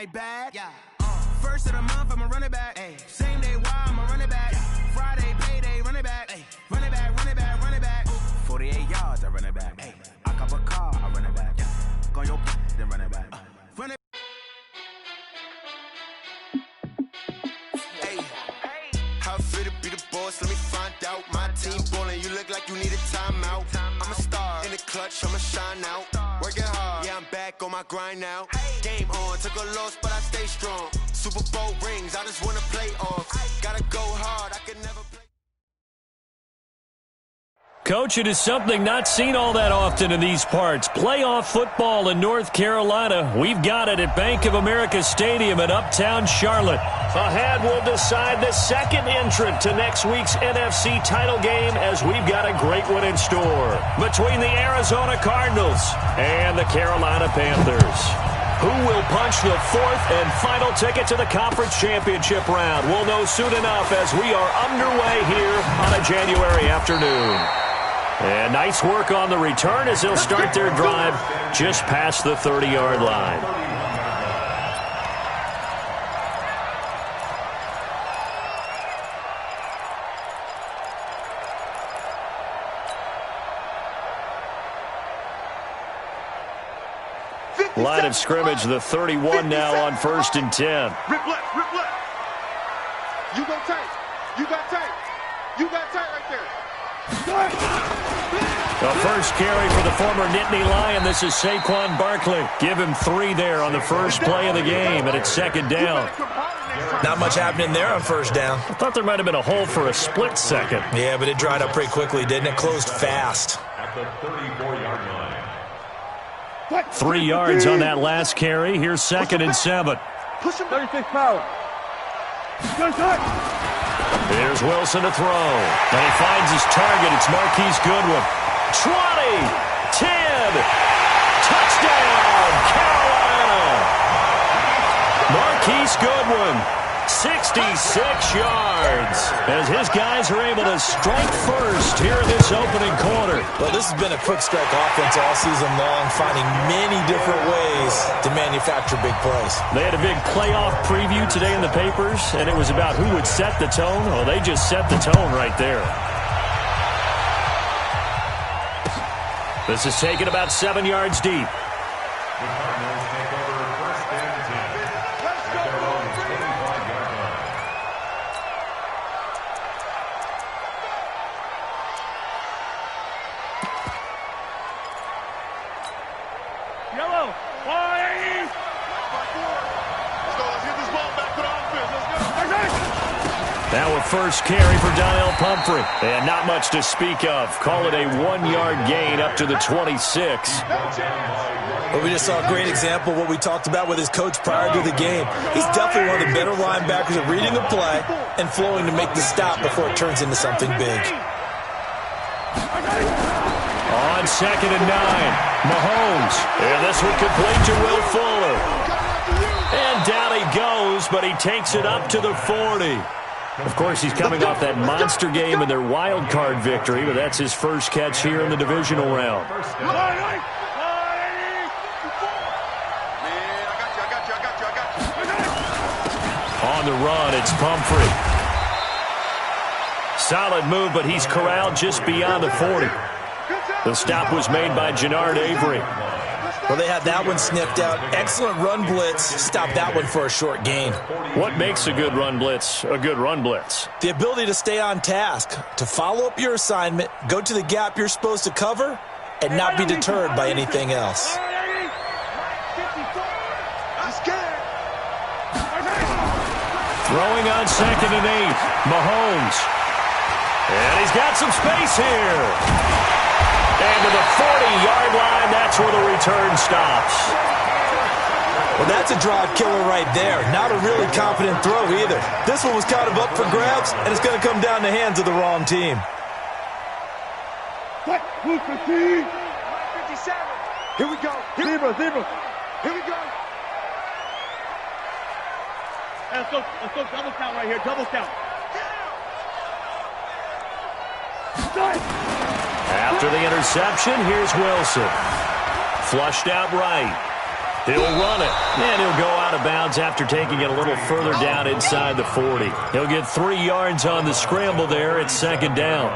my bad. Yeah. First of the month, I'm a running back. Ay. Same day, why I'm a running back. Yeah. Friday, payday, running back. Ay. Running back, running back, running back. 48 yards, I run it back. Ay. I cop a car, I run it back. Yeah. Go your then run it back. Run it. Hey, how fit to be the boss? Let me find out. My team ballin', you look like you need a timeout. I'm a star in the clutch, I'ma shine out. Working hard, yeah, I'm back on my grind now. Game on, took a loss, but I stay strong. Super Bowl rings, I just wanna play off. Gotta go hard, I can never play. Coach, it is something not seen all that often in these parts. Playoff football in North Carolina. We've got it at Bank of America Stadium in Uptown Charlotte. Ahead, we'll decide the second entrant to next week's NFC title game as we've got a great one in store between the Arizona Cardinals and the Carolina Panthers. Who will punch the fourth and final ticket to the conference championship round? We'll know soon enough as we are underway here on a January afternoon. And nice work on the return as they'll start their drive just past the 30-yard line. Line of scrimmage, the 31 now on 1st and 10. Rip left, rip left. You go tight. You got tight. You got tight right there. The first carry for the former Nittany Lion. This is Saquon Barkley. Give him 3 there on the first play of the game, and it's second down. Not much happening there on first down. I thought there might have been a hole for a split second. Yeah, but it dried up pretty quickly, didn't it? Closed fast. At the 34-yard line. 3 yards on that last carry. Here's 2nd and 7. Push him 36 power. Here's Wilson to throw. And he finds his target. It's Marquise Goodwin. 20, 10, touchdown, Carolina. Marquise Goodwin, 66 yards, as his guys are able to strike first here in this opening quarter. Well, this has been a quick strike offense all season long, finding many different ways to manufacture big plays. They had a big playoff preview today in the papers, and it was about who would set the tone. Well, they just set the tone right there. This is taken about 7 yards deep. The Cardinals take over 1st and 10. At their own 25-yard line. Yellow. 180. Let's go. Let's get this ball back to the offense. Let's go. Now a first carry for Donnell Pumphrey. And not much to speak of. Call it a 1-yard gain up to the 26. Well, we just saw a great example of what we talked about with his coach prior to the game. He's definitely one of the better linebackers at reading the play and flowing to make the stop before it turns into something big. On 2nd and 9, Mahomes. And this one complete to Will Fuller. And down he goes, but he takes it up to the 40. Of course, he's coming off that monster game in their wild card victory, but that's his first catch here in the divisional round. On the run, it's Pumphrey. Solid move, but he's corralled just beyond the 40. The stop was made by Jannard Avery. Well, they had that one sniffed out. Excellent run blitz. Stopped that one for a short gain. What makes a good run blitz a good run blitz? The ability to stay on task, to follow up your assignment, go to the gap you're supposed to cover, and not be deterred by anything else. Throwing on 2nd and 8, Mahomes. And he's got some space here. And to the 40-yard line, that's where the return stops. Well, that's a drive killer right there. Not a really confident throw either. This one was kind of up for grabs, and it's going to come down the hands of the wrong team. 57. Here we go. Zebra. Here we go. Let's go double count right here. Double count. After the interception, here's Wilson. Flushed out right. He'll run it, and he'll go out of bounds after taking it a little further down inside the 40. He'll get 3 yards on the scramble there at second down.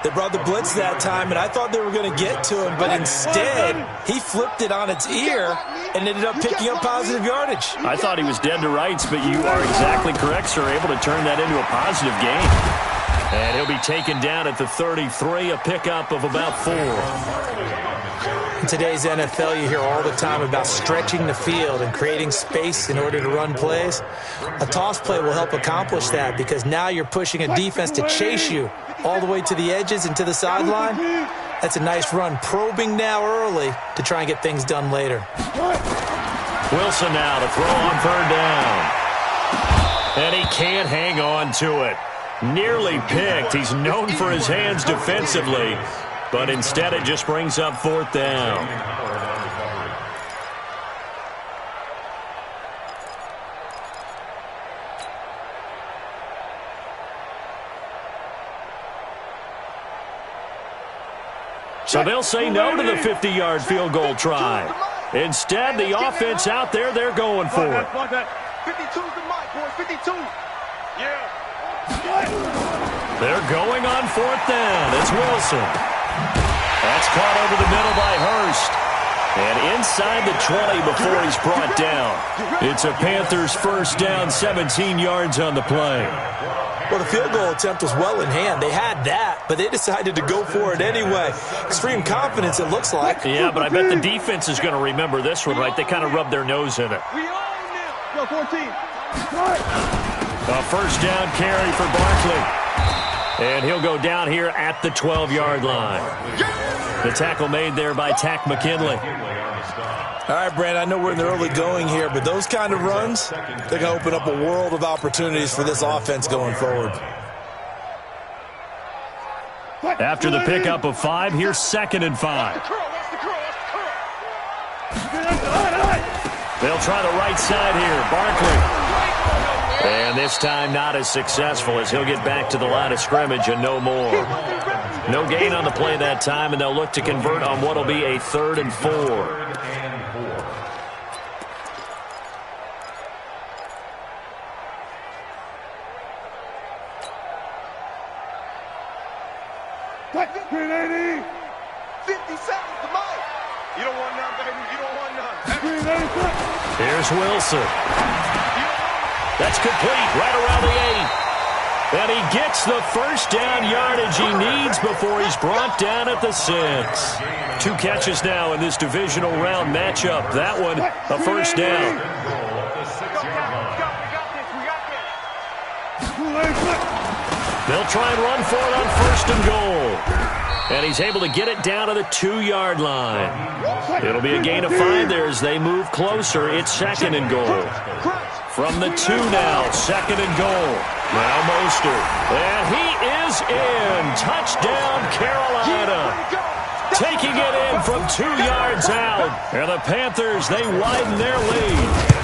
They brought the blitz that time, and I thought they were going to get to him, but instead, he flipped it on its ear and ended up picking up positive yardage. I thought he was dead to rights, but you are exactly correct, sir, able to turn that into a positive gain. And he'll be taken down at the 33, a pickup of about 4. In today's NFL, you hear all the time about stretching the field and creating space in order to run plays. A toss play will help accomplish that because now you're pushing a defense to chase you all the way to the edges and to the sideline. That's a nice run, probing now early to try and get things done later. Wilson now to throw on 3rd down. And he can't hang on to it. Nearly picked. He's known for his hands defensively, but instead it just brings up 4th down. So they'll say no to the 50-yard field goal try. Instead, the offense out there, they're going for it. 52's the mic, boys. 52. Yeah. They're going on 4th down. It's Wilson. That's caught over the middle by Hurst. And inside the 20 before he's brought down. It's a Panthers 1st down, 17 yards on the play. Well, the field goal attempt was well in hand. They had that, but they decided to go for it anyway. Extreme confidence, it looks like. Yeah, but I bet the defense is going to remember this one, right? They kind of rubbed their nose in it. We own them. Go, 14. A 1st down carry for Barkley. And he'll go down here at the 12-yard line. The tackle made there by Tack McKinley. All right, Brand, I know we're in the early going here, but those kind of runs, they're going to open up a world of opportunities for this offense going forward. After the pickup of 5, here's 2nd and 5. They'll try the right side here. Barkley. And this time not as successful as he'll get back to the line of scrimmage and no more. No gain on the play that time, and they'll look to convert on what will be a 3rd and 4. Green 80. 50 seconds to Mike. You don't want none, baby. You don't want none. Green 80. Here's Wilson. That's complete right around the 8. And he gets the 1st down yardage he needs before he's brought down at the 6. 2 catches now in this divisional round matchup. That one, a 1st down. They'll try and run for it on 1st and goal. And he's able to get it down to the 2-yard line. It'll be a gain of 5 there as they move closer. It's 2nd and goal. From the 2 now, 2nd and goal. Now Mostert. And he is in. Touchdown, Carolina. Taking it in from 2 yards out. And the Panthers, they widen their lead.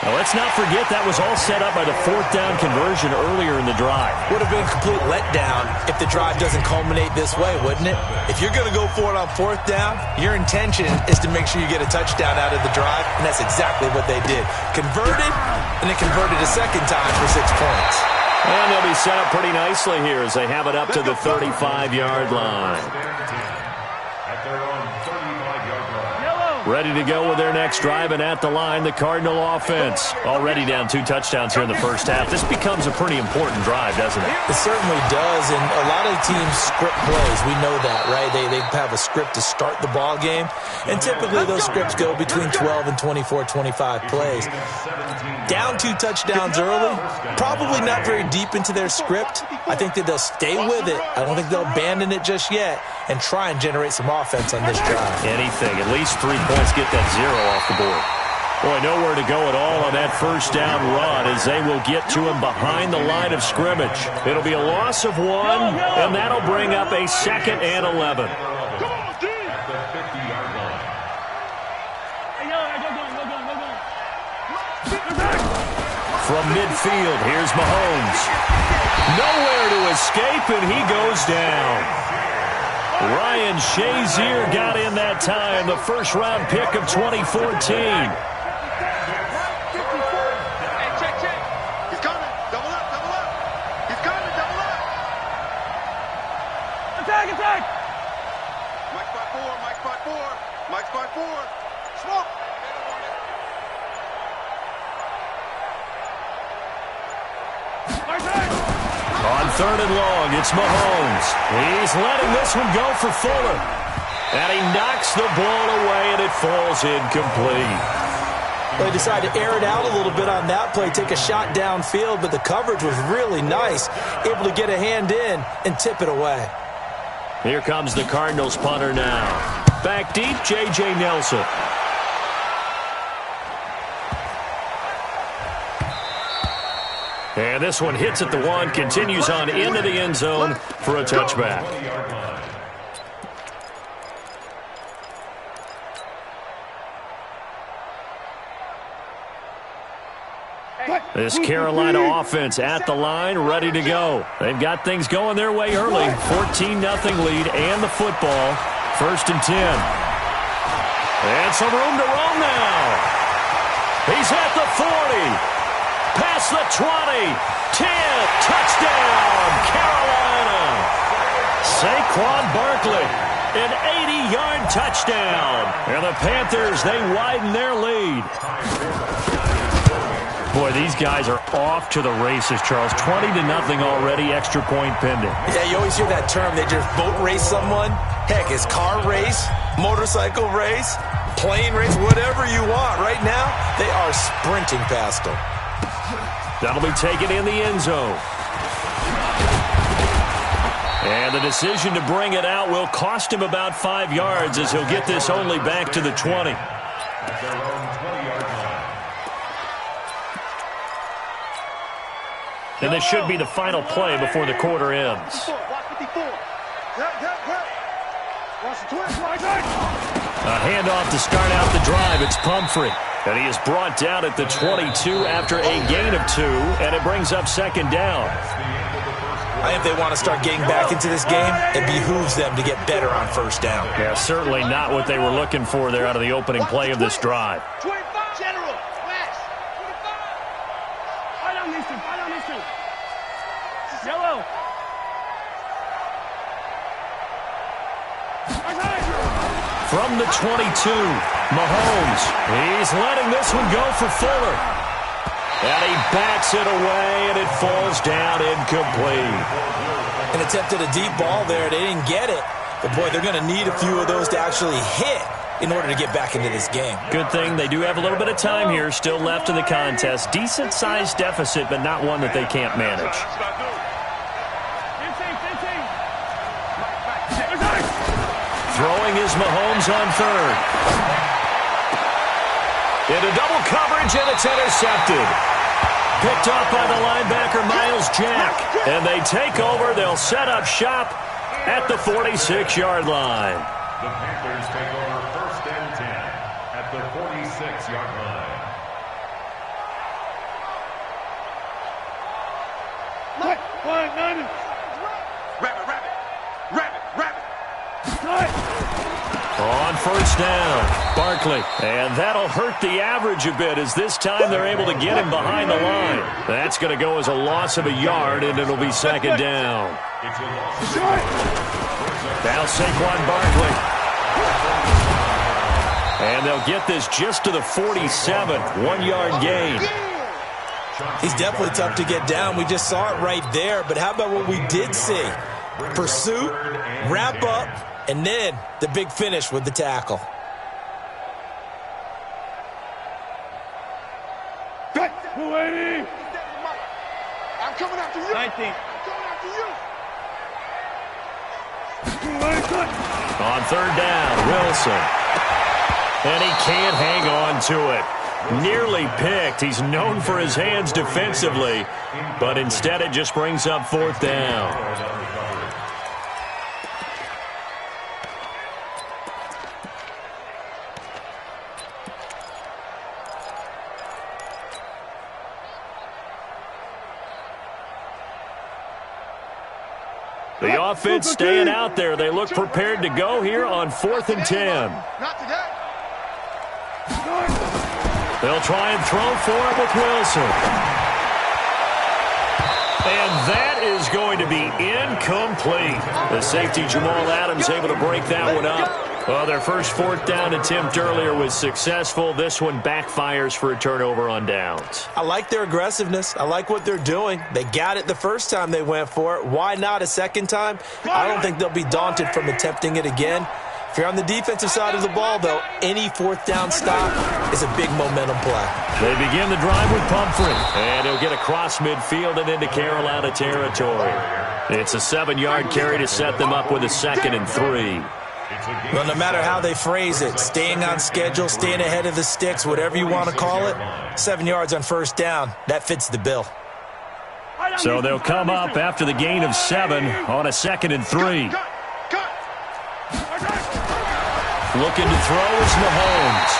Now, let's not forget that was all set up by the 4th down conversion earlier in the drive. Would have been a complete letdown if the drive doesn't culminate this way, wouldn't it? If you're going to go for it on 4th down, your intention is to make sure you get a touchdown out of the drive, and that's exactly what they did. Converted, and then converted a 2nd time for 6 points. And they'll be set up pretty nicely here as they have it up to the 35-yard line. Ready to go with their next drive, and at the line, the Cardinal offense. Already down 2 touchdowns here in the first half. This becomes a pretty important drive, doesn't it? It certainly does, and a lot of teams script plays. We know that, right? They have a script to start the ball game, and typically those scripts go between 12 and 24, 25 plays. Down 2 touchdowns early, probably not very deep into their script. I think that they'll stay with it. I don't think they'll abandon it just yet and try and generate some offense on this drive. Anything, at least 3 points, get that 0 off the board. Boy, nowhere to go at all on that 1st down run as they will get to him behind the line of scrimmage. It'll be a loss of 1, and that'll bring up a 2nd and 11. From midfield, here's Mahomes. Nowhere to escape, and he goes down. Ryan Shazier got in that time, the first-round pick of 2014. On 3rd and long, it's Mahomes. He's letting this one go for Fuller. And he knocks the ball away, and it falls incomplete. They decided to air it out a little bit on that play, take a shot downfield, but the coverage was really nice, able to get a hand in and tip it away. Here comes the Cardinals punter now. Back deep, J.J. Nelson. And this one hits at the 1, continues on into the end zone for a touchback. This Carolina offense at the line, ready to go. They've got things going their way early. 14-0 lead and the football. 1st and 10. And some room to roam now. He's at the 40. Past the 20, 10, touchdown, Carolina. Saquon Barkley, an 80-yard touchdown. And the Panthers, they widen their lead. Boy, these guys are off to the races, Charles. 20-0 already, extra point pending. Yeah, you always hear that term. They just boat race someone. Heck, it's car race, motorcycle race, plane race, whatever you want. Right now, they are sprinting past them. That'll be taken in the end zone. And the decision to bring it out will cost him about 5 yards as he'll get this only back to the 20. And this should be the final play before the quarter ends. A handoff to start out the drive. It's Pumphrey. And he is brought down at the 22 after a gain of 2, and it brings up 2nd down. If they want to start getting back into this game, it behooves them to get better on 1st down. Yeah, certainly not what they were looking for there out of the opening play of this drive. 25, General, West, 25. I don't listen. Yellow. From the 22, Mahomes. He's letting this one go for Fuller. And he backs it away, and it falls down incomplete. And attempted a deep ball there. They didn't get it. But, boy, they're going to need a few of those to actually hit in order to get back into this game. Good thing they do have a little bit of time here still left in the contest. Decent-sized deficit, but not one that they can't manage. Throwing is Mahomes on 3rd. Into double coverage, and it's intercepted. Picked off by the linebacker, Miles Jack. And they take over. They'll set up shop at the 46-yard line. The Panthers take over 1st and 10 at the 46-yard line. On 1st down, Barkley. And that'll hurt the average a bit as this time they're able to get him behind the line. That's going to go as a loss of a yard, and it'll be 2nd down. Now Saquon Barkley. And they'll get this just to the 47, 1-yard gain. He's definitely tough to get down. We just saw it right there. But how about what we did see? Pursuit, wrap up, and then the big finish with the tackle. I'm coming after you. 19. I'm coming after you. On 3rd down, Wilson. And he can't hang on to it. Nearly picked. He's known for his hands defensively, but instead it just brings up 4th down. The offense staying out there. They look prepared to go here on 4th and 10. Not today. They'll try and throw for it with Wilson. And that is going to be incomplete. The safety, Jamal Adams, able to break that one up. Well, their first 4th down attempt earlier was successful. This one backfires for a turnover on downs. I like their aggressiveness. I like what they're doing. They got it the first time they went for it. Why not a second time? I don't think they'll be daunted from attempting it again. If you're on the defensive side of the ball, though, any 4th down stop is a big momentum play. They begin the drive with Pumphrey, and he'll get across midfield and into Carolina territory. It's a 7-yard carry to set them up with a 2nd and 3. Well, no matter how they phrase it, staying on schedule, staying ahead of the sticks, whatever you want to call it, 7 yards on 1st down, that fits the bill. So they'll come up after the gain of 7 on a 2nd and 3. Looking to throw is Mahomes.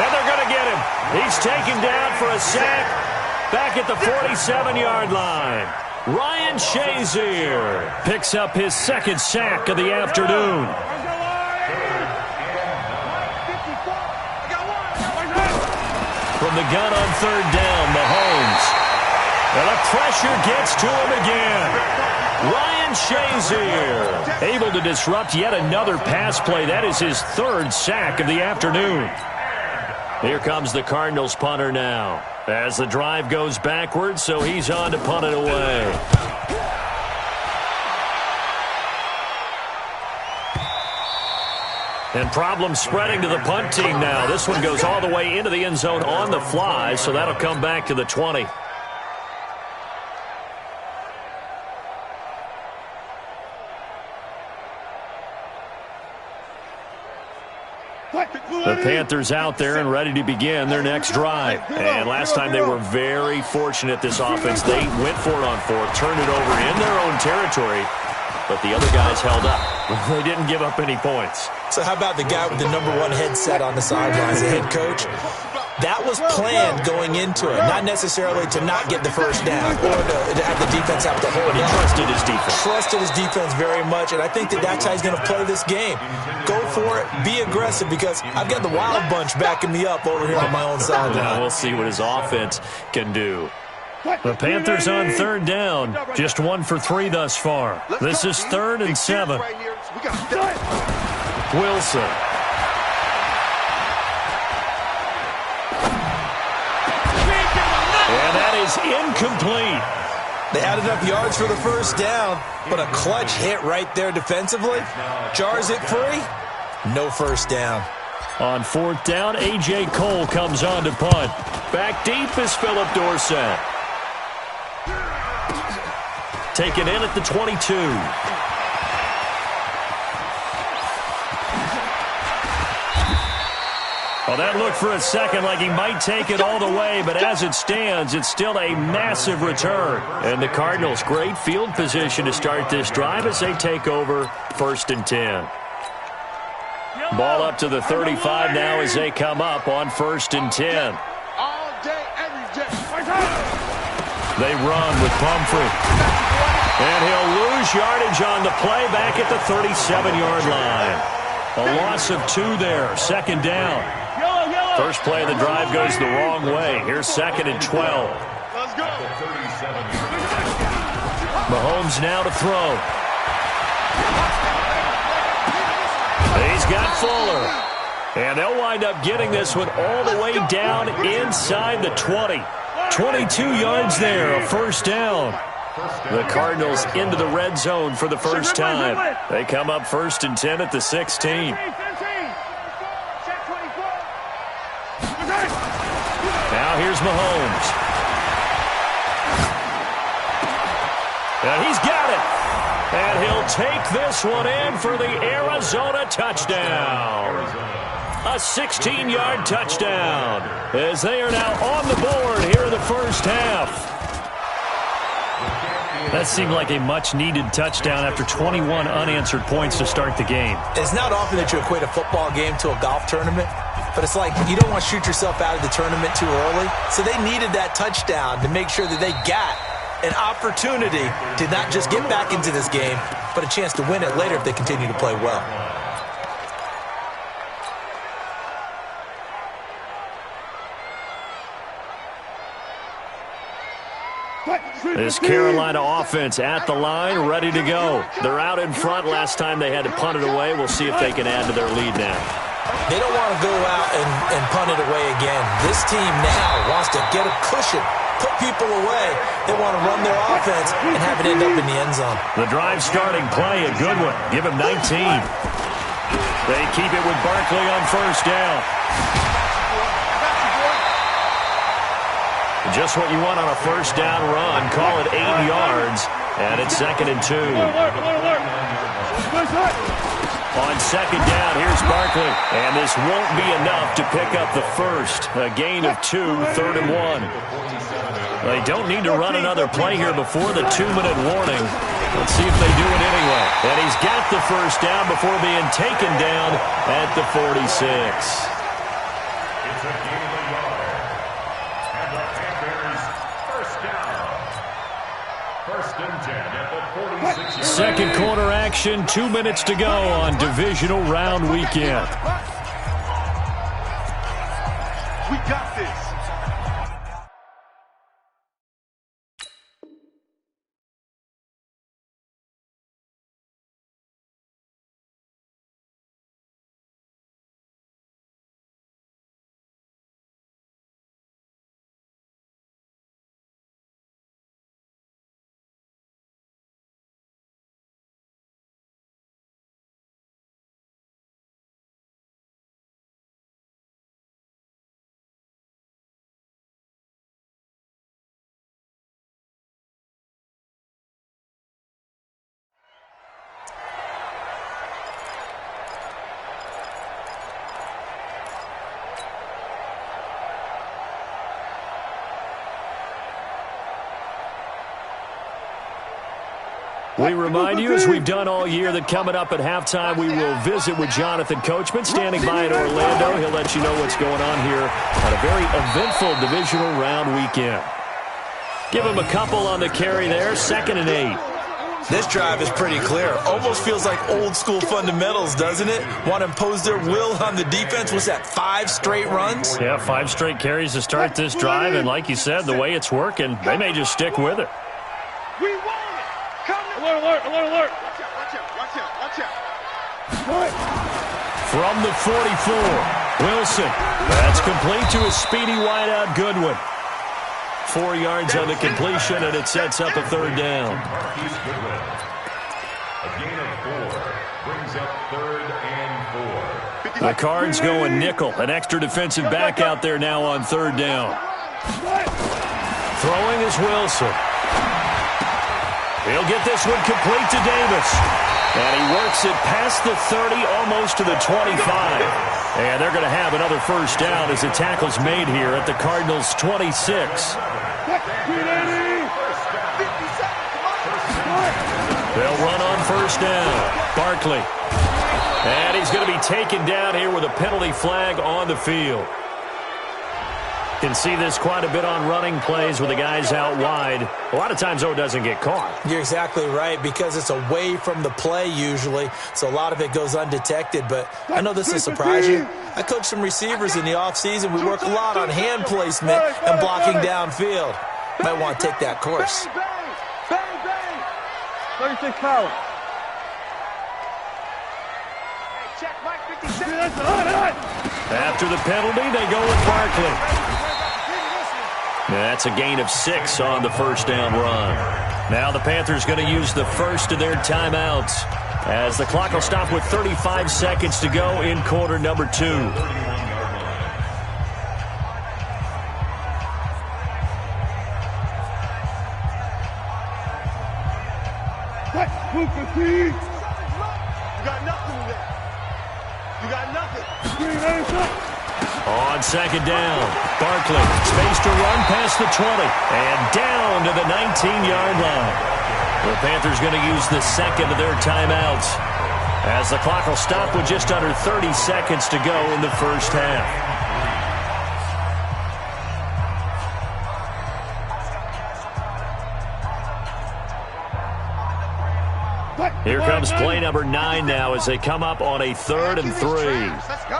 And they're going to get him. He's taken down for a sack back at the 47-yard line. Ryan Shazier picks up his 2nd sack of the afternoon. From the gun on 3rd down, Mahomes. And the pressure gets to him again. Ryan Shazier able to disrupt yet another pass play. That is his 3rd sack of the afternoon. Here comes the Cardinals punter now. As the drive goes backwards, so he's on to punt it away. And problems spreading to the punt team now. This one goes all the way into the end zone on the fly, so that'll come back to the 20. The Panthers out there and ready to begin their next drive. And last time they were very fortunate, this offense. They went for it on 4th, turned it over in their own territory, but the other guys held up. They didn't give up any points. So how about the guy with the #1 headset on the sidelines, the head coach? That was planned going into it, not necessarily to not get the first down or to have the defense have to hold But he trusted his defense. Trusted his defense very much, and I think that's how he's going to play this game. Go for it, be aggressive, because I've got the wild bunch backing me up over here on my own side. Now we'll see what his offense can do. The Panthers on 3rd down, just 1 for 3 thus far. This is 3rd and 7. Wilson. And that is incomplete. They had enough yards for the first down, but a clutch hit right there defensively. Jars it free, no first down. On 4th down, A.J. Cole comes on to punt. Back deep is Philip Dorsett. Taken in at the 22. Well, that looked for a second like he might take it all the way, but as it stands, it's still a massive return. And the Cardinals, great field position to start this drive as they take over 1st and 10. Ball up to the 35 now as they come up on 1st and 10. All day, every day. They run with Pumphrey. And he'll lose yardage on the play back at the 37-yard line. A loss of 2 there, 2nd down. First play of the drive goes the wrong way. Here's 2nd and 12. Let's go. Mahomes now to throw. He's got Fuller. And they'll wind up getting this one all the way down inside the 20. 22 yards there, a 1st down. The Cardinals into the red zone for the first time. They come up 1st and 10 at the 16. Now here's Mahomes. And he's got it. And he'll take this one in for the Arizona touchdown. A 16-yard touchdown as they are now on the board here in the first half. That seemed like a much-needed touchdown after 21 unanswered points to start the game. It's not often that you equate a football game to a golf tournament, but it's like you don't want to shoot yourself out of the tournament too early. So they needed that touchdown to make sure that they got an opportunity to not just get back into this game, but a chance to win it later if they continue to play well. This Carolina offense at the line, ready to go. They're out in front. Last time they had to punt it away. We'll see if they can add to their lead now. They don't want to go out and punt it away again. This team now wants to get a cushion, put people away. They want to run their offense and have it end up in the end zone. The drive starting play, a good one. Give him 19. They keep it with Barkley on first down. Just what you want on a first down run. Call it 8 yards, and it's 2nd and 2. On second down, here's Barkley, and this won't be enough to pick up the first. A gain of 2, 3rd and 1. They don't need to run another play here before the 2-minute warning. Let's see if they do it anyway. And he's got the first down before being taken down at the 46. It's a gain of a yard. And the Panthers first down. 1st and 10 at the 46. Second quarter action, 2 minutes to go on divisional round weekend. We got this. We remind you, as we've done all year, that coming up at halftime, we will visit with Jonathan Coachman, standing by in Orlando. He'll let you know what's going on here on a very eventful divisional round weekend. Give him a couple on the carry there, 2nd and 8. This drive is pretty clear. Almost feels like old school fundamentals, doesn't it? Want to impose their will on the defense. What's that, 5 straight runs? Yeah, 5 straight carries to start this drive, and like you said, the way it's working, they may just stick with it. We want it. Alert, alert, alert, alert. Watch out, watch out, watch out, watch out. From the 44, Wilson. That's complete to a speedy wideout Goodwin. 4 yards on the completion, and it sets up a 3rd down. Marquise Goodwin. A gain of 4 brings up 3rd and 4. The Cards going nickel. An extra defensive back out there now on 3rd down. Throwing is Wilson. He'll get this one complete to Davis. And he works it past the 30, almost to the 25. And they're going to have another first down as the tackle's made here at the Cardinals' 26. They'll run on first down. Barkley. And he's going to be taken down here with a penalty flag on the field. Can see this quite a bit on running plays with the guys out wide. A lot of times, though, it doesn't get caught. You're exactly right, because it's away from the play usually, so a lot of it goes undetected. But I know this will surprise you. I coach some receivers in the offseason. We work a lot on hand placement and blocking downfield. Might want to take that course. Bang, bang. 36 power. Hey, check Mike 57. After the penalty, they go with Barkley. That's a gain of 6 on the first down run. Now the Panthers going to use the first of their timeouts as the clock will stop with 35 seconds to go in quarter number 2. You got nothing there. You got nothing. On second down, Barkley, space to run past the 20, and down to the 19-yard line. The Panthers going to use the second of their timeouts as the clock will stop with just under 30 seconds to go in the first half. Here comes play number 9 now as they come up on a 3rd and 3. Let's go.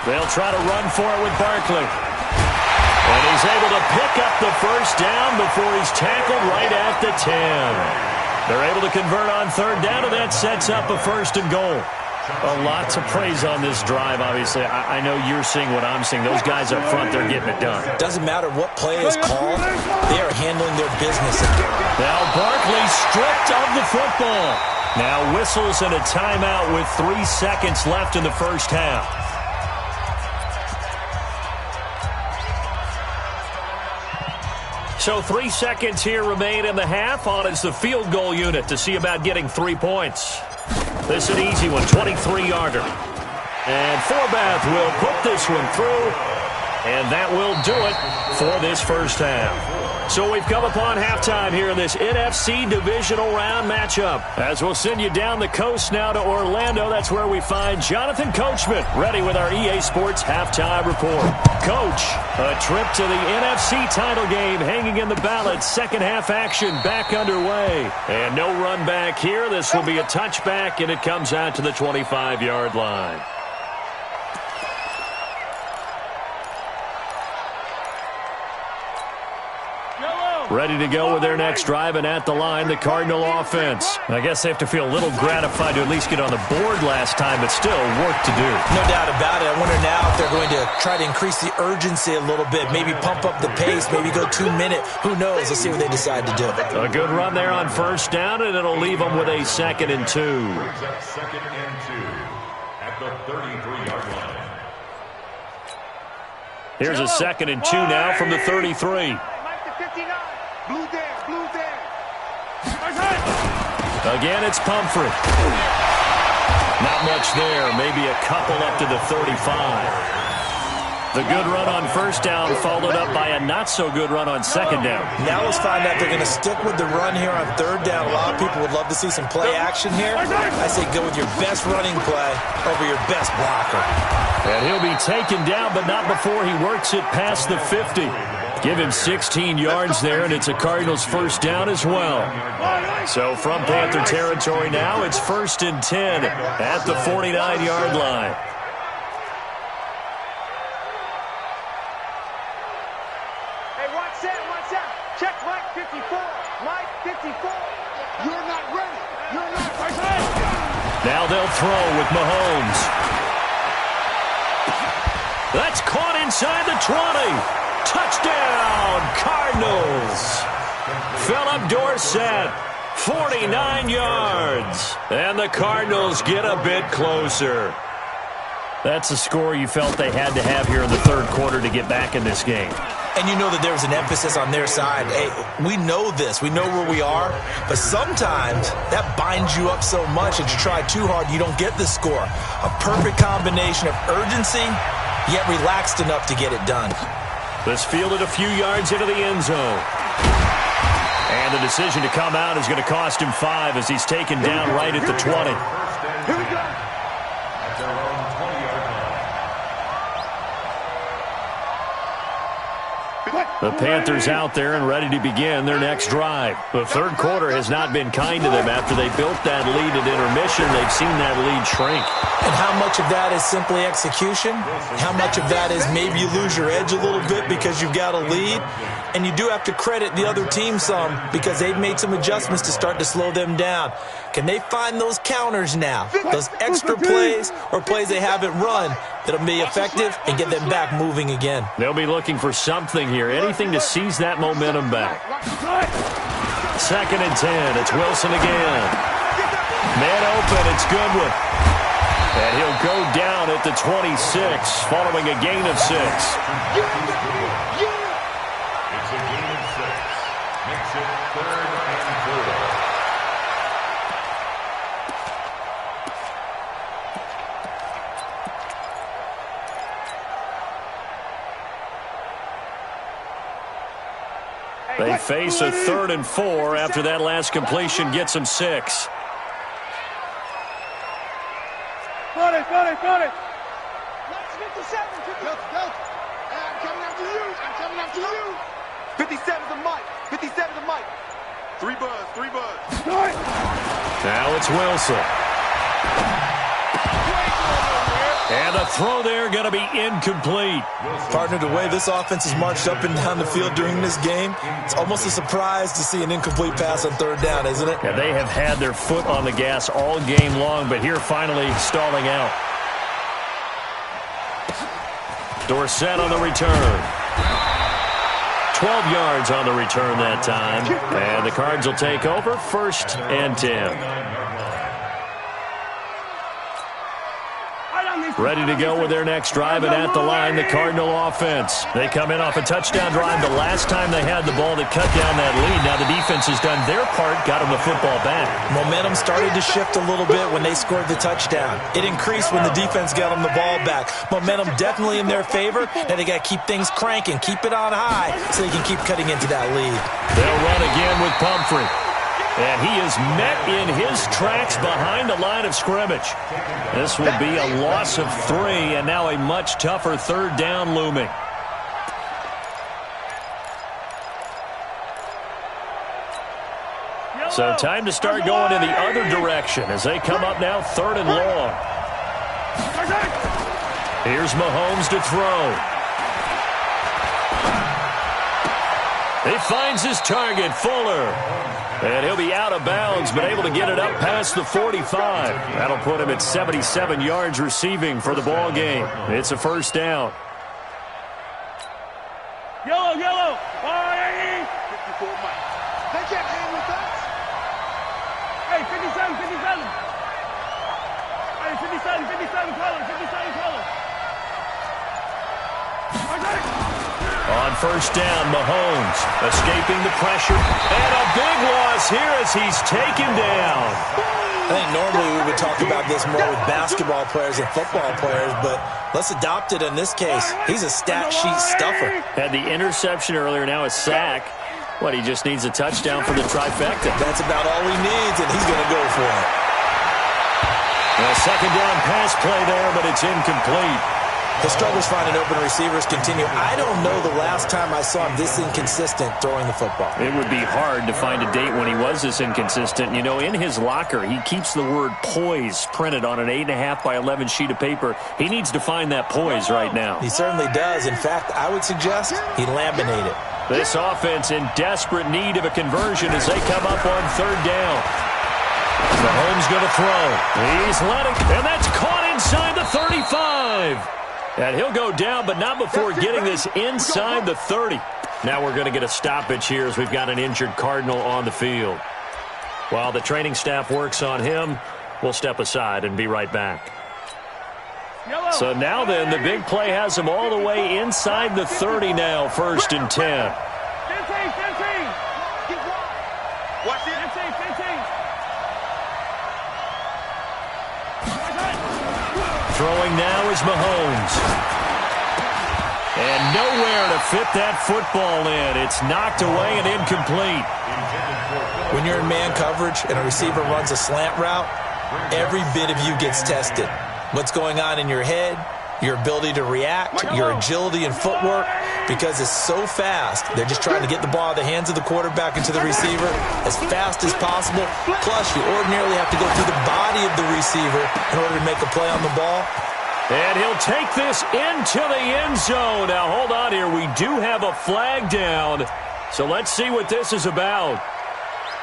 They'll try to run for it with Barkley. And he's able to pick up the first down before he's tackled right at the 10. They're able to convert on 3rd down, and that sets up a 1st and goal. A lot to praise on this drive, obviously. I know you're seeing what I'm seeing. Those guys up front, they're getting it done. Doesn't matter what play is called. They are handling their business. Now Barkley stripped of the football. Now whistles and a timeout with 3 seconds left in the first half. So 3 seconds here remain in the half. On is the field goal unit to see about getting 3 points. This is an easy one, 23-yarder. And Forbath will put this one through, and that will do it for this first half. So we've come upon halftime here in this NFC Divisional Round matchup. As we'll send you down the coast now to Orlando, that's where we find Jonathan Coachman, ready with our EA Sports Halftime Report. Coach, a trip to the NFC title game hanging in the balance. Second half action back underway. And no run back here. This will be a touchback, and it comes out to the 25-yard line. Ready to go with their next drive, and at the line, the Cardinal offense. I guess they have to feel a little gratified to at least get on the board last time, but still work to do. No doubt about it. I wonder now if they're going to try to increase the urgency a little bit, maybe pump up the pace, maybe go 2 minute. Who knows? Let's see what they decide to do. A good run there on first down, and it'll leave them with a 2nd and 2. Second and 2 at the 33-yard line. Here's a 2nd and 2 now from the 33. Blue there. Again, it's Pumphrey. Not much there. Maybe a couple up to the 35. The good run on first down followed up by a not-so-good run on 2nd down. Now let's find out if they're going to stick with the run here on 3rd down. A lot of people would love to see some play action here. I say go with your best running play over your best blocker. And he'll be taken down, but not before he works it past the 50. Give him 16 yards there, and it's a Cardinals first down as well. So from Panther territory now, it's 1st and 10 at the 49-yard line. Hey, watch out. Check Mike 54. Mike 54. You're not ready. You're not ready. Now they'll throw with Mahomes. That's caught inside the 20. Touchdown, Cardinals. Philip Dorsett, 49 yards. And the Cardinals get a bit closer. That's a score you felt they had to have here in the 3rd quarter to get back in this game. And you know that there was an emphasis on their side. Hey, we know this. We know where we are. But sometimes that binds you up so much that you try too hard, you don't get the score. A perfect combination of urgency, yet relaxed enough to get it done. This fielded a few yards into the end zone. And the decision to come out is going to cost him 5 as he's taken down right at the 20. Here we go. At their own 20-yard line. The Panthers out there and ready to begin their next drive. The 3rd quarter has not been kind to them. After they built that lead at intermission, they've seen that lead shrink. And how much of that is simply execution? How much of that is maybe you lose your edge a little bit because you've got a lead? And you do have to credit the other team some because they've made some adjustments to start to slow them down. Can they find those counters now? Those extra plays or plays they haven't run that'll be effective and get them back moving again? They'll be looking for something here, anything to seize that momentum back. 2nd and 10, it's Wilson again. Man open, it's Goodwin. And he'll go down at the 26 following a gain of 6. It's a gain of 6. Makes it 3rd and 4. They face a 3rd and 4 after that last completion gets them 6. Got it. Let's 57. Go. I'm coming after you. 57's the mic. 57's the mic. 3 buzz, 3 buzz. Now it's Wilson. And the throw there going to be incomplete. Partner, the way this offense has marched up and down the field during this game, it's almost a surprise to see an incomplete pass on third down, isn't it? Yeah, they have had their foot on the gas all game long, but here finally stalling out. Dorsett on the return. 12 yards on the return that time. And the Cards will take over, 1st and 10. Ready to go with their next drive, and at the line, the Cardinal offense. They come in off a touchdown drive the last time they had the ball that cut down that lead. Now the defense has done their part, got them the football back. Momentum started to shift a little bit when they scored the touchdown. It increased when the defense got them the ball back. Momentum definitely in their favor. Now they got to keep things cranking, keep it on high so they can keep cutting into that lead. They'll run again with Pumphrey. And he is met in his tracks behind the line of scrimmage. This will be a loss of 3, and now a much tougher 3rd down looming. So time to start going in the other direction as they come up now 3rd and long. Here's Mahomes to throw. He finds his target, Fuller. And he'll be out of bounds, but able to get it up past the 45. That'll put him at 77 yards receiving for the ball game. It's a 1st down. Yellow, yellow. 54 Mike. They can't hang with us. Hey, 57, 57. Hey, 57 color, 57 color. On 1st down, Mahomes escaping the pressure. And a big loss here as he's taken down. I think normally we would talk about this more with basketball players and football players, but let's adopt it in this case. He's a stat sheet stuffer. Had the interception earlier, now a sack. What, he just needs a touchdown for the trifecta. That's about all he needs, and he's going to go for it. A 2nd down pass play there, but it's incomplete. The struggles finding open receivers continue. I don't know the last time I saw him this inconsistent throwing the football. It would be hard to find a date when he was this inconsistent. You know, in his locker, he keeps the word poise printed on an 8.5 by 11 sheet of paper. He needs to find that poise right now. He certainly does. In fact, I would suggest he laminate it. This offense in desperate need of a conversion as they come up on 3rd down. Mahomes going to throw. He's letting, and that's caught inside the 35. And he'll go down, but not before getting this inside the 30. Now we're going to get a stoppage here as we've got an injured Cardinal on the field. While the training staff works on him, we'll step aside and be right back. So now then, the big play has him all the way inside the 30 now, 1st and 10. 15. Watch it. 15. Throwing now is Mahomes. And nowhere to fit that football in. It's knocked away and incomplete. When you're in man coverage and a receiver runs a slant route, every bit of you gets tested. What's going on in your head, your ability to react, your agility and footwork, because it's so fast. They're just trying to get the ball out of the hands of the quarterback into the receiver as fast as possible. Plus, you ordinarily have to go through the body of the receiver in order to make a play on the ball. And he'll take this into the end zone. Now, hold on here. We do have a flag down. So let's see what this is about.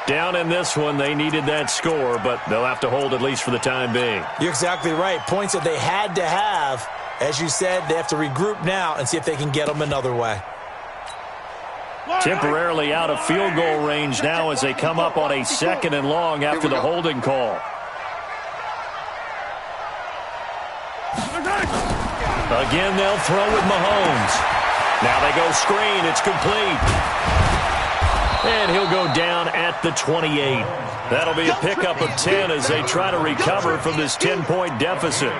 Down in this one, they needed that score, but they'll have to hold at least for the time being. You're exactly right. Points that they had to have. As you said, they have to regroup now and see if they can get them another way. Temporarily out of field goal range now as they come up on a 2nd and long after the holding call. Again, they'll throw with Mahomes. Now they go screen. It's complete. And he'll go down at the 28. That'll be a pickup of 10 as they try to recover from this 10-point deficit.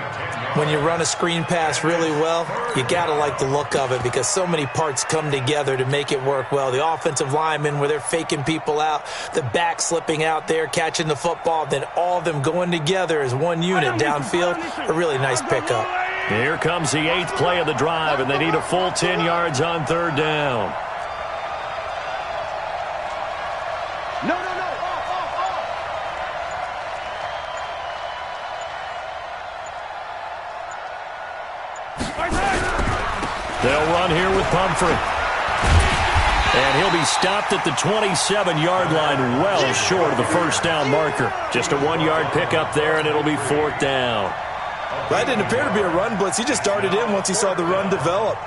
When you run a screen pass really well, you got to like the look of it because so many parts come together to make it work well. The offensive linemen where they're faking people out, the back slipping out there, catching the football, then all of them going together as one unit downfield. A really nice pickup. Here comes the 8th play of the drive, and they need a full 10 yards on 3rd down. They'll run here with Pumphrey. And he'll be stopped at the 27-yard line, well short of the first down marker. Just a 1-yard pickup there, and it'll be 4th down. That didn't appear to be a run blitz. He just darted in once he saw the run develop.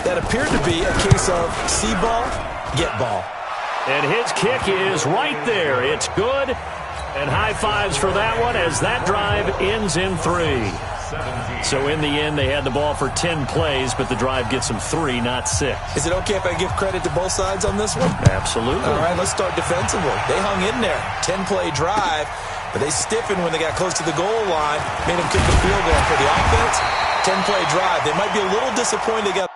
That appeared to be a case of see ball, get ball. And his kick is right there. It's good. And high fives for that one as that drive ends in 3. So in the end, they had the ball for 10 plays, but the drive gets them 3, not 6. Is it okay if I give credit to both sides on this one? Absolutely. All right, let's start defensively. They hung in there. 10-play drive, but they stiffened when they got close to the goal line, made them kick the field goal for the offense. 10-play drive. They might be a little disappointed they got.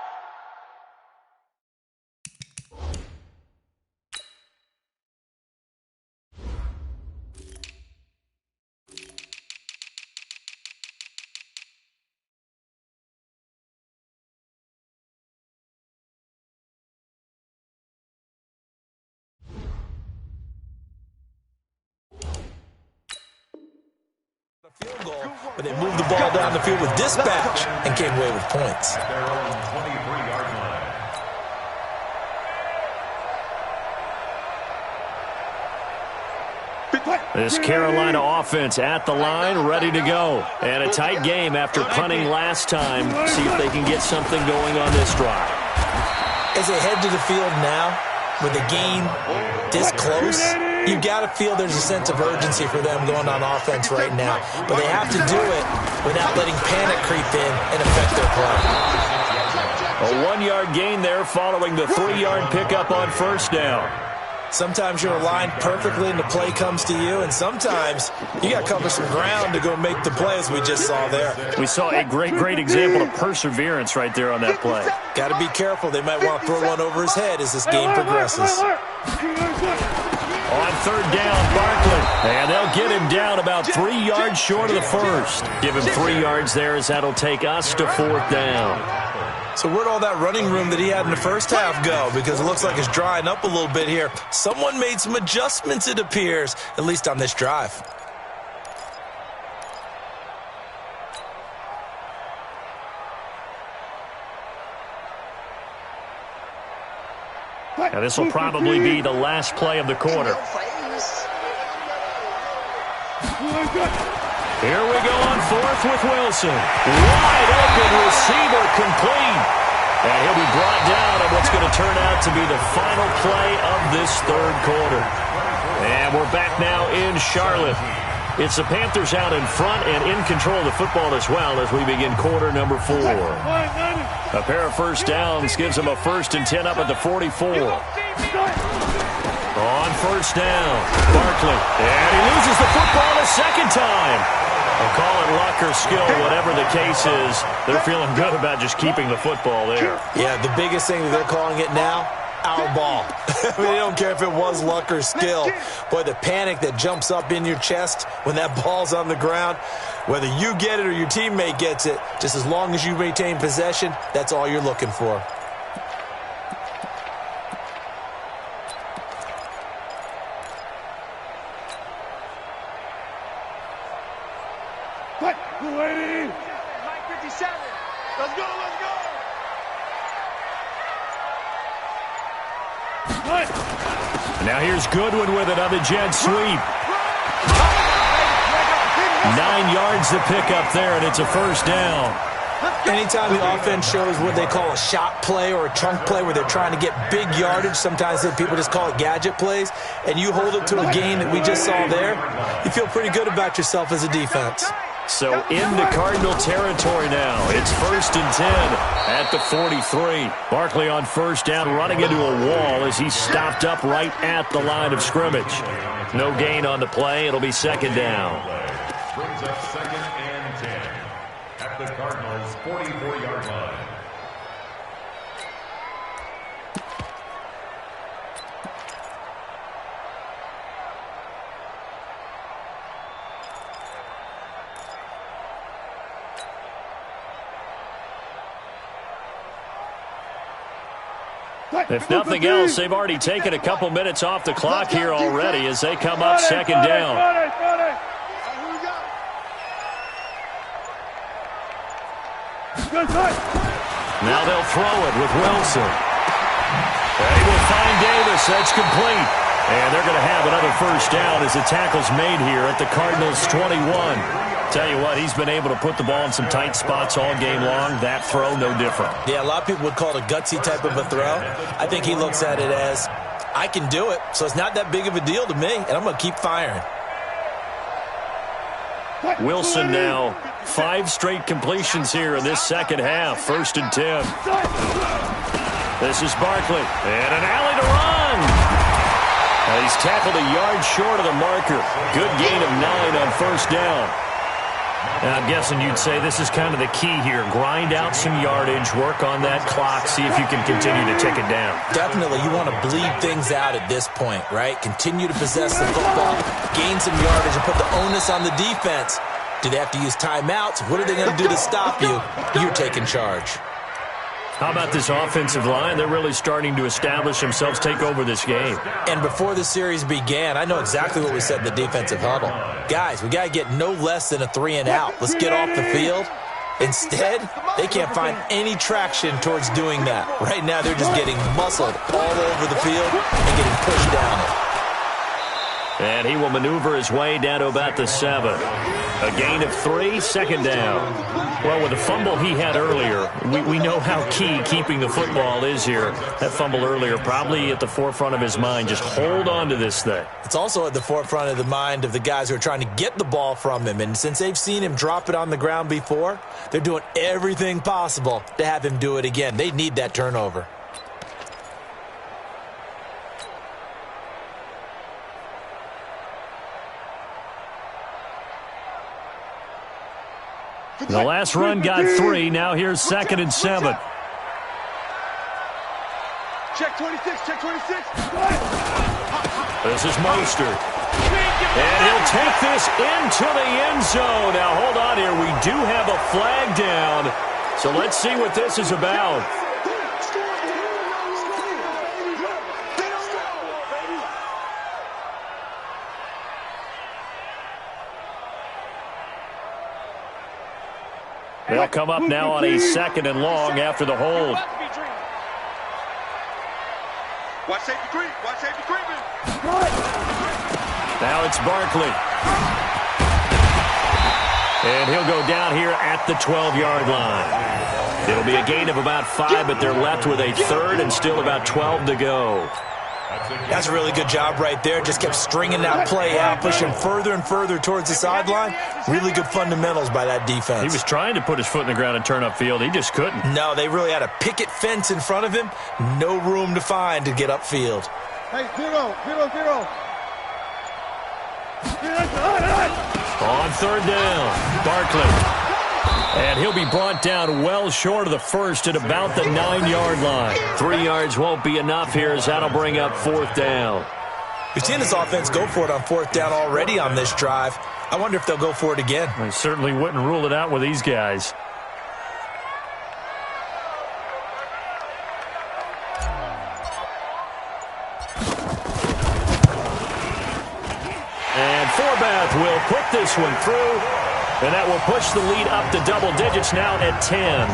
Field goal, but they moved the ball down the field with dispatch and came away with points. At their own 23-yard line. This Carolina offense at the line, ready to go. And a tight game after punting last time. See if they can get something going on this drive. As they head to the field now, with the game this close, you've got to feel there's a sense of urgency for them going on offense right now. But they have to do it without letting panic creep in and affect their play. A 1-yard gain there following the 3-yard pickup on first down. Sometimes you're aligned perfectly and the play comes to you, and sometimes you got to cover some ground to go make the play, as we just saw there. We saw a great example of perseverance right there on that play. Got to be careful. They might want to throw one over his head as this game progresses. On third down, Barkley. And they'll get him down about 3 yards short of the first. Give him 3 yards there as that'll take us to 4th down. So where'd all that running room that he had in the first half go? Because it looks like it's drying up a little bit here. Someone made some adjustments, it appears, at least on this drive. Now this will probably be the last play of the quarter. Here we go on 4th with Wilson. Wide open receiver complete. And he'll be brought down on what's going to turn out to be the final play of this 3rd quarter. And we're back now in Charlotte. It's the Panthers out in front and in control of the football as well as we begin quarter number 4. A pair of first downs gives them a 1st and 10 up at the 44. On first down, Barkley. And he loses the football a second time. They'll call it luck or skill, whatever the case is. They're feeling good about just keeping the football there. Yeah, the biggest thing that they're calling it now, our ball. I mean, they don't care if it was luck or skill. Boy, the panic that jumps up in your chest when that ball's on the ground, whether you get it or your teammate gets it, just as long as you maintain possession, that's all you're looking for. Mike 57. Let's go, let's go. Now here's Goodwin with it on the jet sweep. 9 yards to pick up there, and it's a first down. Anytime the offense shows what they call a shot play or a chunk play where they're trying to get big yardage, sometimes people just call it gadget plays, and you hold it to a gain that we just saw there, you feel pretty good about yourself as a defense. So into Cardinal territory now. It's 1st and 10 at the 43. Barkley on first down, running into a wall as he's stopped up right at the line of scrimmage. No gain on the play. It'll be 2nd down. Brings up 2nd and 10 at the Cardinals' 44-yard line. If nothing else, they've already taken a couple minutes off the clock here already as they come up 2nd down. Now they'll throw it with Wilson. They will find Davis. That's complete. And they're going to have another first down as the tackle's made here at the Cardinals' 21. Tell you what, he's been able to put the ball in some tight spots all game long. That throw, no different. Yeah, a lot of people would call it a gutsy type of a throw. I think he looks at it as, I can do it, so it's not that big of a deal to me, and I'm going to keep firing. Wilson now, 5 straight completions here in this second half. 1st and 10. This is Barkley, and an alley to run. He's tackled a yard short of the marker. Good gain of 9 on 1st down. Now, I'm guessing you'd say this is kind of the key here. Grind out some yardage, work on that clock, see if you can continue to tick it down. Definitely, you want to bleed things out at this point, right? Continue to possess the football, gain some yardage, and put the onus on the defense. Do they have to use timeouts? What are they going to do to stop you? You're taking charge. How about this offensive line? They're really starting to establish themselves, take over this game. And before the series began, I know exactly what we said in the defensive huddle. Guys, we got to get no less than a 3-and-out. Let's get off the field. Instead, they can't find any traction towards doing that. Right now, they're just getting muscled all over the field and getting pushed down it. And he will maneuver his way down to about the 7. A gain of 3, 2nd down. Well, with the fumble he had earlier, we know how key keeping the football is here. That fumble earlier probably at the forefront of his mind. Just hold on to this thing. It's also at the forefront of the mind of the guys who are trying to get the ball from him. And since they've seen him drop it on the ground before, they're doing everything possible to have him do it again. They need that turnover. The last run got 3. Now here's 2nd and 7. Check 26, check 26. This is Mostert. And he'll take this into the end zone. Now, hold on here. We do have a flag down. So let's see what this is about. They'll come up now on a 2nd and long after the hold. Watch safety creep. Watch safety creeping. Now it's Barkley. And he'll go down here at the 12-yard line. It'll be a gain of about 5, but they're left with a 3rd and still about 12 to go. That's a really good job right there. Just kept stringing that play out, pushing further and further towards the sideline. Really good fundamentals by that defense. He was trying to put his foot in the ground and turn upfield. He just couldn't. No, they really had a picket fence in front of him. No room to find to get upfield. Hey, 0, 0, 0. On 3rd down, Barkley. And he'll be brought down well short of the 1st at about the 9-yard line. 3 yards won't be enough here as that'll bring up 4th down. We've seen this offense go for it on 4th down already on this drive. I wonder if they'll go for it again. I certainly wouldn't rule it out with these guys. And Forbath will put this one through. And that will push the lead up to double digits now at 10.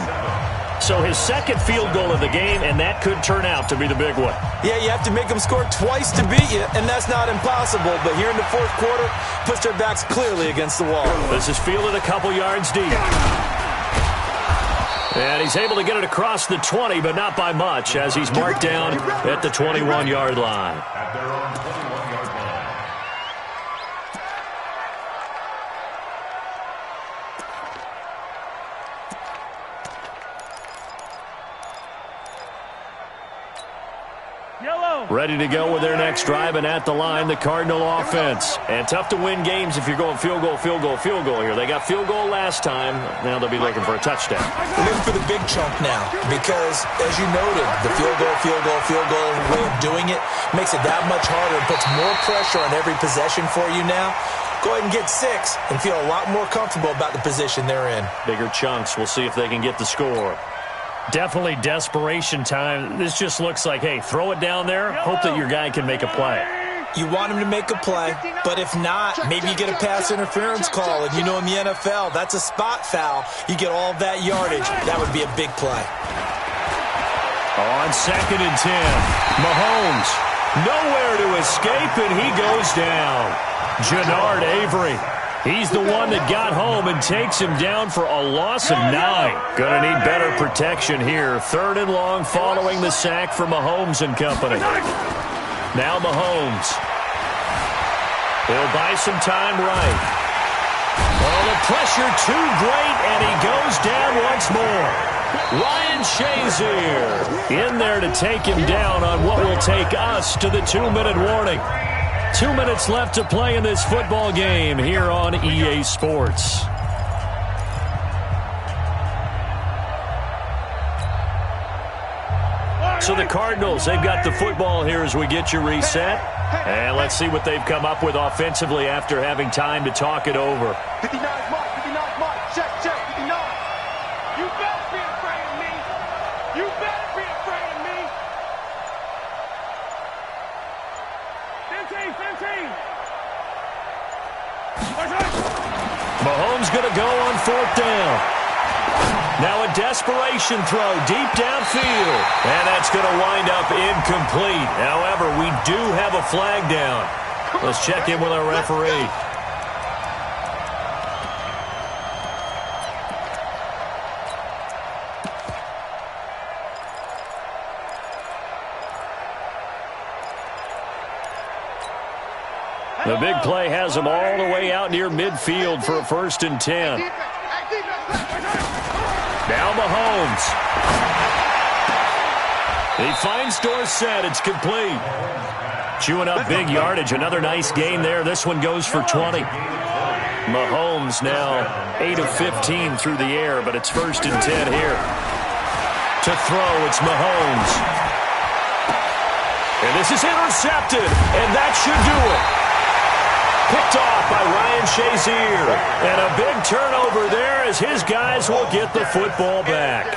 So his 2nd field goal of the game, and that could turn out to be the big one. Yeah, you have to make them score twice to beat you, and that's not impossible. But here in the 4th quarter, puts their backs clearly against the wall. This is fielded a couple yards deep. And he's able to get it across the 20, but not by much, as he's marked down at the 21-yard line. At their own 21-yard line. Ready to go with their next drive, and at the line, the Cardinal offense. And tough to win games if you're going field goal, field goal, field goal here. They got field goal last time. Now they'll be looking for a touchdown. We're looking for the big chunk now because, as you noted, the field goal way of doing it makes it that much harder and puts more pressure on every possession for you now. Go ahead and get 6 and feel a lot more comfortable about the position they're in. Bigger chunks. We'll see if they can get the score. Definitely desperation time. This just looks like, hey, throw it down there, hope that your guy can make a play. You want him to make a play, but if not, maybe you get a pass interference call, and you know in the NFL, that's a spot foul. You get all that yardage. That would be a big play. On 2nd and 10, Mahomes nowhere to escape, and he goes down. Jannard Avery, he's the one that got home and takes him down for a loss of 9. Gonna need better protection here. 3rd and long following the sack for Mahomes and company. Now Mahomes. He'll buy some time right. Oh, the pressure too great, and he goes down once more. Ryan Shazier in there to take him down on what will take us to the 2-minute warning. 2 minutes left to play in this football game here on EA Sports. So the Cardinals, they've got the football here as we get you reset. And let's see what they've come up with offensively after having time to talk it over. 59 mark, 59 mark, check, 59. You better be afraid of me. You better be afraid of me. 15. Mahomes going to go on 4th down. Now a desperation throw deep downfield. And that's going to wind up incomplete. However, we do have a flag down. Let's check in with our referee. The big play has him all the way out near midfield for a 1st and 10. Now Mahomes. He finds Dorsett. It's complete. Chewing up big yardage. Another nice gain there. This one goes for 20. Mahomes now 8 of 15 through the air, but it's 1st and 10 here. To throw, it's Mahomes. And this is intercepted, and that should do it. Picked off by Ryan Shazier. And a big turnover there as his guys will get the football back.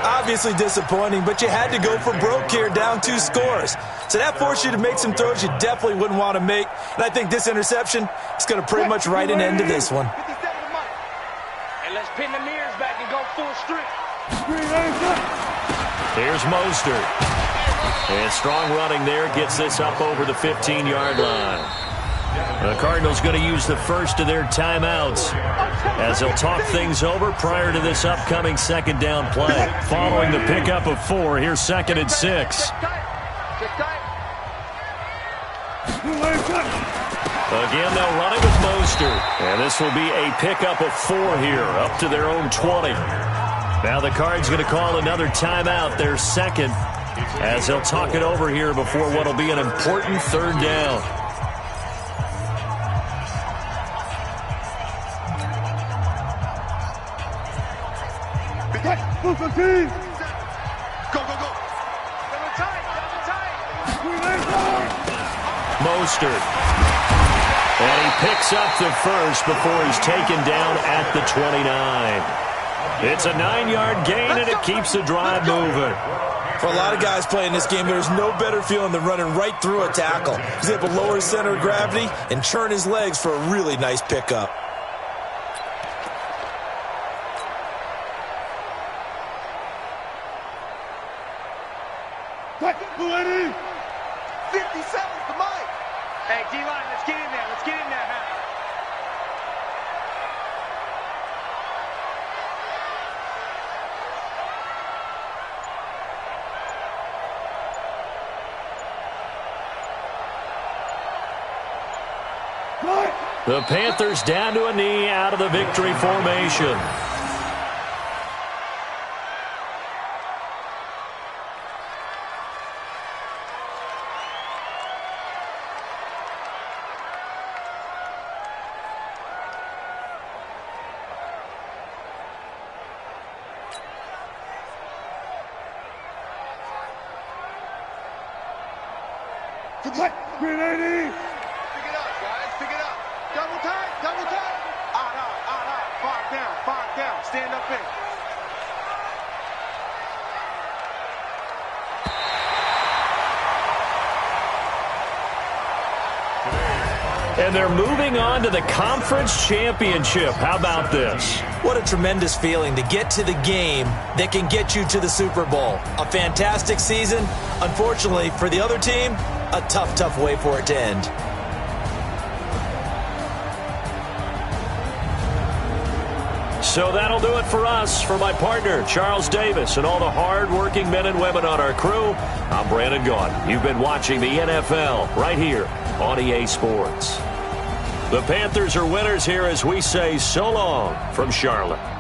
Obviously disappointing, but you had to go for broke here, down 2 scores. So that forced you to make some throws you definitely wouldn't want to make. And I think this interception is going to pretty much write an end to this one. And let's pin the mirrors back and go full strip. Here's Mostert. And strong running there gets this up over the 15-yard line. The Cardinals going to use the first of their timeouts as they'll talk things over prior to this upcoming 2nd down play. Following the pickup of 4, here's 2nd and 6. Again, they'll run it with Mostert. And this will be a pickup of 4 here, up to their own 20. Now the Cards going to call another timeout, their 2nd, as they'll talk it over here before what will be an important 3rd down. Go. Double tight. Mostert. And he picks up the first before he's taken down at the 29. It's a 9-yard gain, and it keeps the drive moving. For a lot of guys playing this game, there's no better feeling than running right through a tackle. He's able to lower his center of gravity and churn his legs for a really nice pickup. What? 57's the mic. Hey, D-line, let's get in there. Let's get in there, huh? The Panthers down to a knee out of the victory formation. Grenade! Pick it up, guys. Pick it up. Double tight. Five down. Stand up in. And they're moving on to the conference championship. How about this? What a tremendous feeling to get to the game that can get you to the Super Bowl. A fantastic season. Unfortunately, for the other team, a tough, tough way for it to end. So that'll do it for us. For my partner, Charles Davis, and all the hard-working men and women on our crew, I'm Brandon Gaudin. You've been watching the NFL right here on EA Sports. The Panthers are winners here as we say so long from Charlotte.